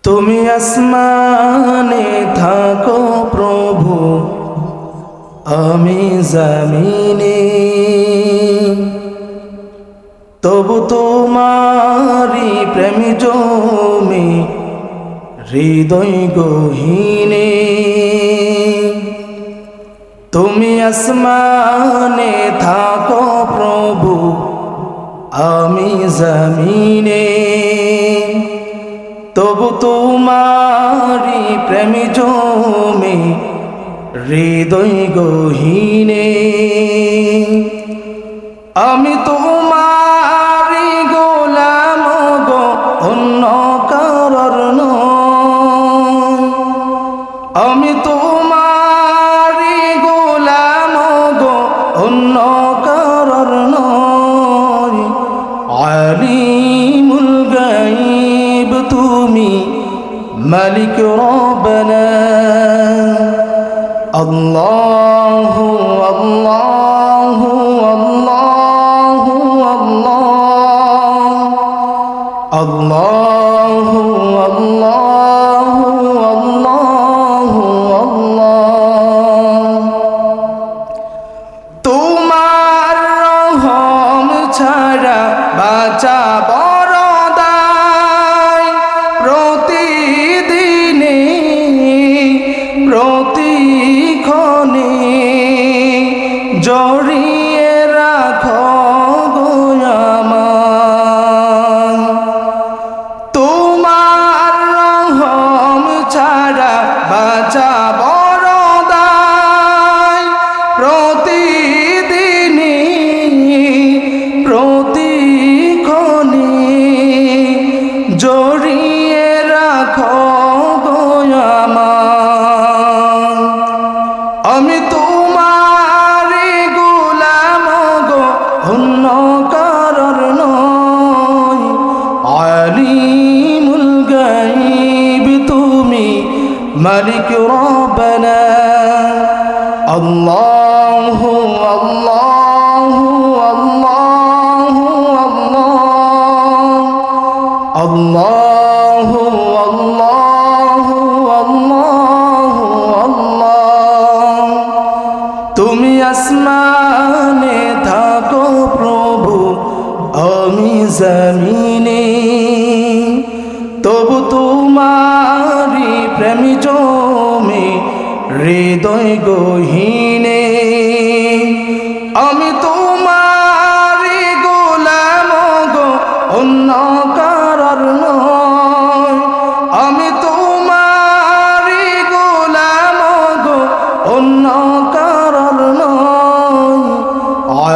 তুমি আসমানে থাকো প্রভু, আমি জমিনে, তবু তোমারি প্রেম জমে হৃদয় গহীনে। তুমি আসমানে থাকো প্রভু, আমি জমিনে, তবু তোমারি প্রেম জমে হৃদয় গহীনে। আমি তোমারি গোলাম গো, অন্য কারোর নয়। আমি তোমারি গোলাম গো, অন্য কারোর নয়। আলিমুল গায়ব তুমি, মালিক রব্বানা। আল্লাহু আল্লাহু আল্লাহু আল্লাহ, আল্লাহু আল্লাহু আল্লাহু আল্লাহ। তোমার রহম ছাড়া বাঁচা বড় দায়। প্রতিদিনে প্রতিক্ষণে জড়িয়ে রাখো গো আমায়। তোমার রহম ছাড়া বাঁচা বড় দায়। প্রতিদিনে প্রতিক্ষণে জড়িয়ে রাখো গো আমায়। আমি তোমারি গোলাম গো, অন্য কারোর নয়। আলিমুল গায়ব তুমি, মালিক রব্বানা। আল্লাহু আল্লাহু আল্লাহু আল্লাহ, আল্লাহু আল্লাহু আল্লাহু আল্লাহ। তুমি আসমানে থাকো প্রভু, আমি জমিনে, তবু তোমারি প্রেম জমে হৃদয় গহীনে। আমি তোমারি গোলাম গো, অন্য কারোর নয়। আমি তোমারি গোলাম গো, অন্য কারোর নয়।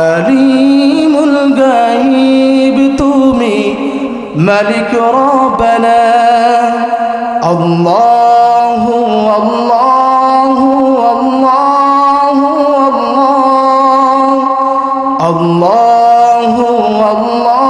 আলিমুল গায়ব তুমি, মালিক রব্বানা। আল্লাহু আল্লাহু আল্লাহু আল্লাহ, আল্লাহু আল্লাহ।